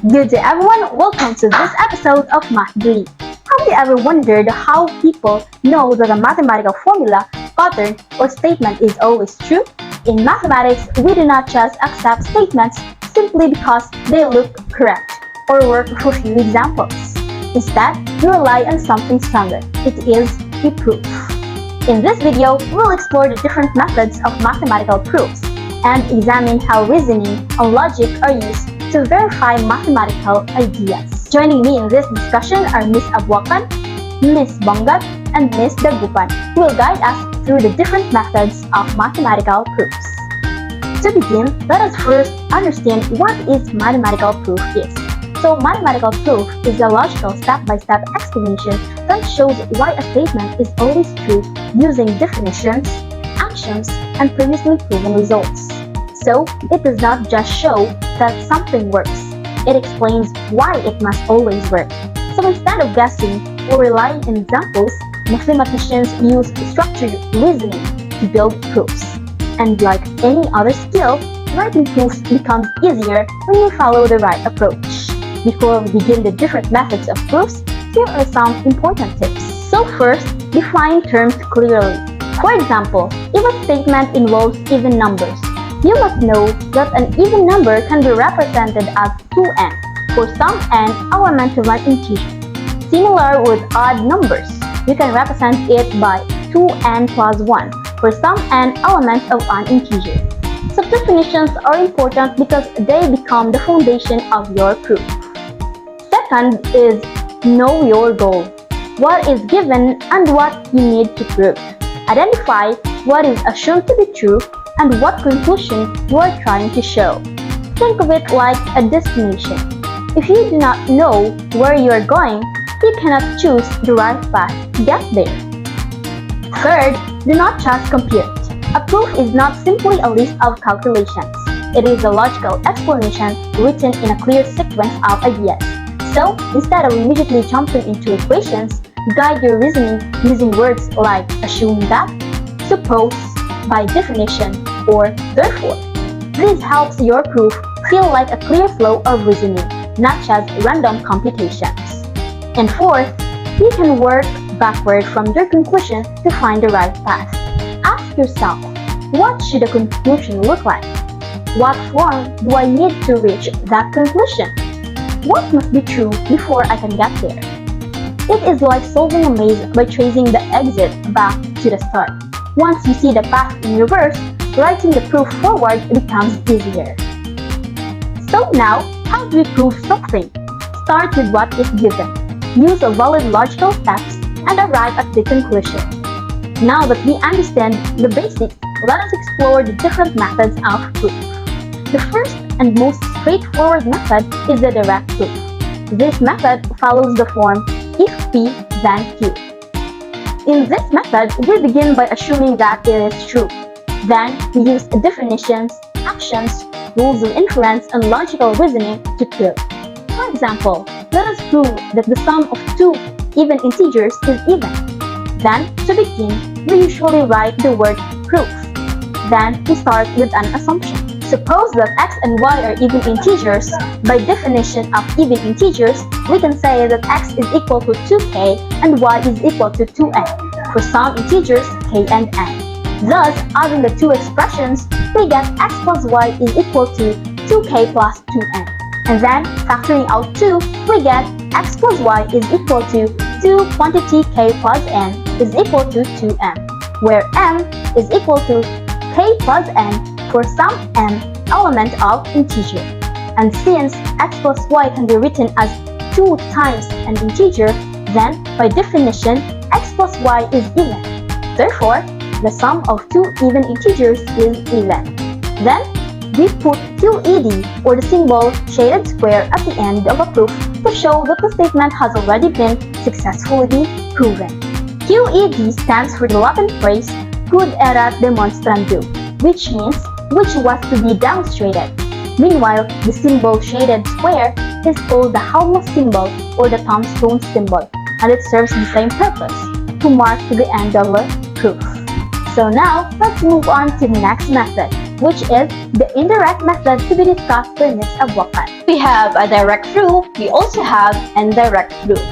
Good day everyone, welcome to this episode of Math Belief. Have you ever wondered how people know that a mathematical formula, pattern, or statement is always true? In mathematics, we do not just accept statements simply because they look correct or work for few examples. Instead, we rely on something stronger. It is a proof. In this video, we'll explore the different methods of mathematical proofs and examine how reasoning and logic are used to verify mathematical ideas. Joining me in this discussion are Ms. Abuakan, Ms. Bongat, and Ms. Dagupan, who will guide us through the different methods of mathematical proofs. To begin, let us first understand what is mathematical proof is. So, mathematical proof is a logical step-by-step explanation that shows why a statement is always true using definitions, actions, and previously proven results. So, it does not just show that something works, it explains why it must always work. So instead of guessing or relying on examples, mathematicians use structured reasoning to build proofs. And like any other skill, writing proofs becomes easier when you follow the right approach. Before we begin the different methods of proofs, here are some important tips. So first, define terms clearly. For example, if a statement involves even numbers, you must know that an even number can be represented as 2n for some n element of an integer. Similar with odd numbers, you can represent it by 2n plus 1 for some n element of an integer. Subdefinitions are important because they become the foundation of your proof. Second is know your goal. What is given and what you need to prove. Identify what is assumed to be true and what conclusion you are trying to show. Think of it like a destination. If you do not know where you are going, you cannot choose the right path to get there. Third, do not just compute. A proof is not simply a list of calculations. It is a logical explanation written in a clear sequence of ideas. So, instead of immediately jumping into equations, guide your reasoning using words like assume that, suppose, by definition, or therefore. This helps your proof feel like a clear flow of reasoning, not just random computations. And fourth, you can work backward from your conclusion to find the right path. Ask yourself, what should a conclusion look like? What form do I need to reach that conclusion? What must be true before I can get there? It is like solving a maze by tracing the exit back to the start. Once you see the path in reverse, writing the proof forward becomes easier. So now, how do we prove something? Start with what is given. Use a valid logical steps and arrive at the conclusion. Now that we understand the basics, let us explore the different methods of proof. The first and most straightforward method is the direct proof. This method follows the form if P then Q. In this method, we begin by assuming that it is true. Then, we use definitions, actions, rules of inference, and logical reasoning to prove. For example, let us prove that the sum of two even integers is even. Then, to begin, we usually write the word proof. Then, we start with an assumption. Suppose that x and y are even integers. By definition of even integers, we can say that x is equal to 2k and y is equal to 2n for some integers k and n. Thus, adding the two expressions, we get x plus y is equal to 2k plus 2n. And then, factoring out 2, we get x plus y is equal to 2 quantity k plus n is equal to 2m, where m is equal to k plus n for some n element of integer. And since x plus y can be written as 2 times an integer, then by definition, x plus y is even. Therefore, the sum of two even integers is even. Then, we put QED or the symbol shaded square at the end of a proof to show that the statement has already been successfully proven. QED stands for the Latin phrase quod erat demonstrandum, which means which was to be demonstrated. Meanwhile, the symbol shaded square is called the Halmos symbol or the tombstone symbol, and it serves the same purpose, to mark to the end of a proof. So now, let's move on to the next method, which is the indirect method to be discussed by Ms. Abuakan. We have a direct proof. We also have indirect proof.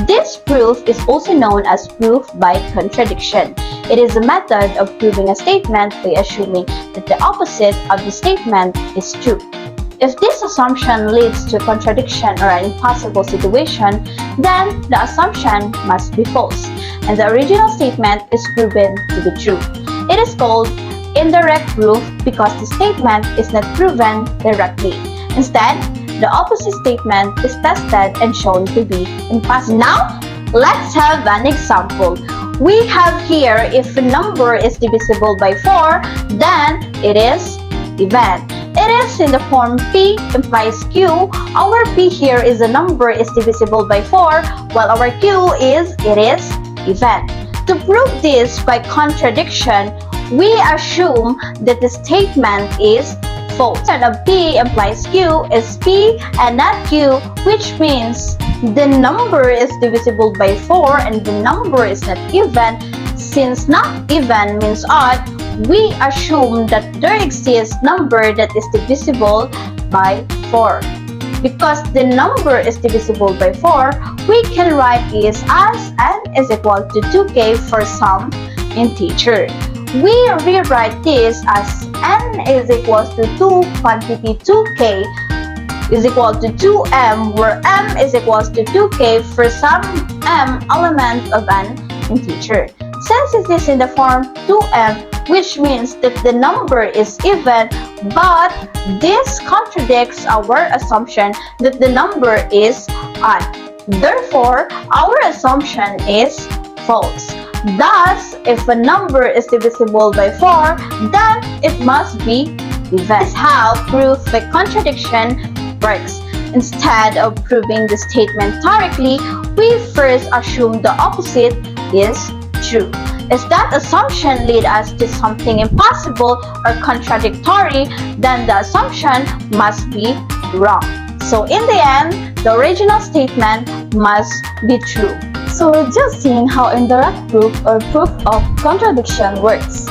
This proof is also known as proof by contradiction. It is a method of proving a statement by assuming that the opposite of the statement is true. If this assumption leads to a contradiction or an impossible situation, then the assumption must be false, and the original statement is proven to be true. It is called indirect proof because the statement is not proven directly. Instead, the opposite statement is tested and shown to be impossible. Now, let's have an example. We have here if a number is divisible by 4, then it is even. It is in the form P implies Q. Our P here is a number is divisible by 4, while our Q is even. To prove this by contradiction, we assume that the statement is false. And of P implies Q is P and not Q, which means the number is divisible by 4 and the number is not even. Since not even means odd, we assume that there exists number that is divisible by 4. Because the number is divisible by 4, we can write this as n is equal to 2k for some integer. We rewrite this as n is equal to 2 quantity 2k is equal to 2m, where m is equal to 2k for some m element of an integer. Since it is in the form 2m, which means that the number is even, but this contradicts our assumption that the number is odd. Therefore, our assumption is false. Thus, if a number is divisible by 4, then it must be even. This is how proof by contradiction works. Instead of proving the statement directly, we first assume the opposite is true. If that assumption leads us to something impossible or contradictory, then the assumption must be wrong. So in the end, the original statement must be true. So we've just seen how indirect proof or proof of contradiction works.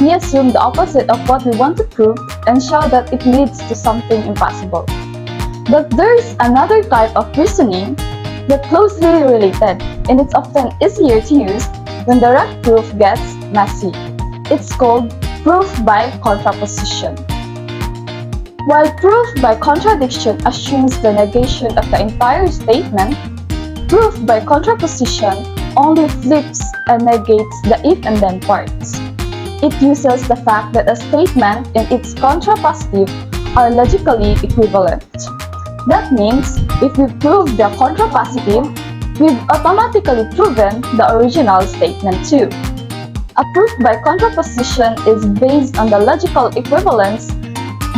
We assume the opposite of what we want to prove and show that it leads to something impossible. But there's another type of reasoning that's closely related, and it's often easier to use when direct proof gets messy. It's called proof by contraposition. While proof by contradiction assumes the negation of the entire statement, proof by contraposition only flips and negates the if and then parts. It uses the fact that a statement and its contrapositive are logically equivalent. That means if we prove the contrapositive, we've automatically proven the original statement too. A proof by contraposition is based on the logical equivalence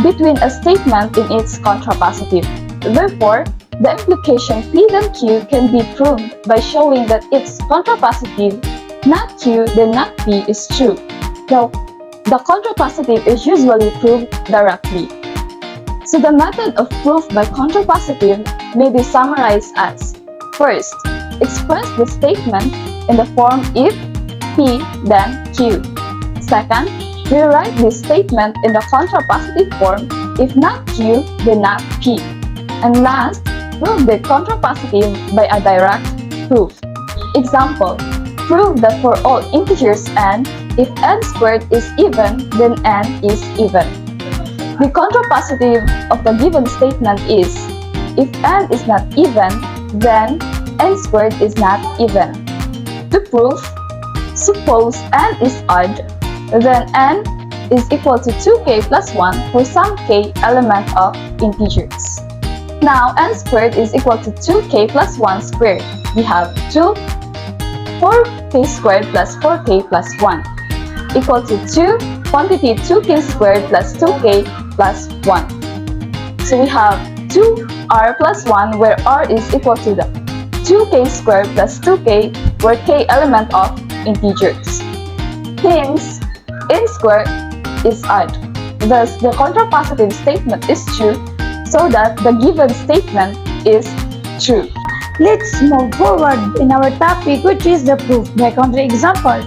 between a statement and its contrapositive. Therefore, the implication P then Q can be proved by showing that its contrapositive, not Q then not P, is true. Now, the contrapositive is usually proved directly. So the method of proof by contrapositive may be summarized as: first, express the statement in the form if P then Q. Second, rewrite this statement in the contrapositive form if not Q then not P. And last, prove the contrapositive by a direct proof. Example, prove that for all integers n, if n squared is even, then n is even. The contrapositive of the given statement is, if n is not even, then n squared is not even. To prove, suppose n is odd, then n is equal to 2k plus 1 for some k element of integers. Now n squared is equal to 2k plus 1 squared. We have 2, 4k squared plus 4k plus 1 equal to 2 quantity 2k squared plus 2k plus 1. So we have 2r plus 1 where r is equal to the 2k squared plus 2k where k element of integers. Hence, n squared is odd. Thus, the contrapositive statement is true, so that the given statement is true. Let's move forward in our topic, which is the proof by contraexample.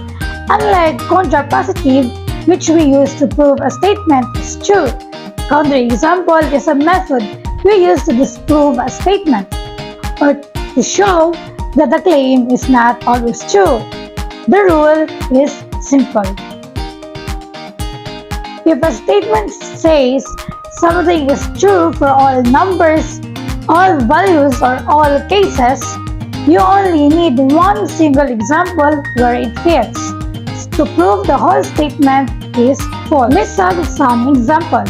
Unlike contrapositive, which we use to prove a statement is true. Counterexample is a method we use to disprove a statement or to show that a claim is not always true. The rule is simple. If a statement says something is true for all numbers, all values, or all cases, you only need one single example where it fits. To prove the whole statement is false. Let's have some example.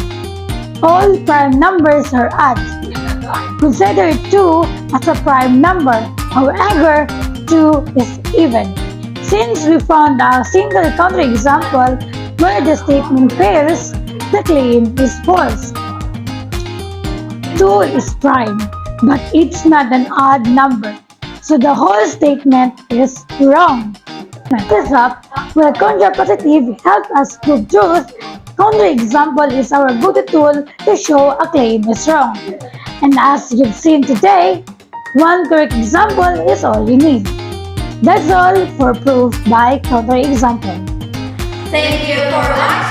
All prime numbers are odd. Consider 2 as a prime number. However, 2 is even. Since we found a single counterexample where the statement fails, the claim is false. 2 is prime, but it's not an odd number, so the whole statement is wrong. This up, where contrapositive help us prove truth, counterexample is our go-to tool to show a claim is wrong. And as you've seen today, one correct example is all you need. That's all for proof by counterexample. Thank you for watching.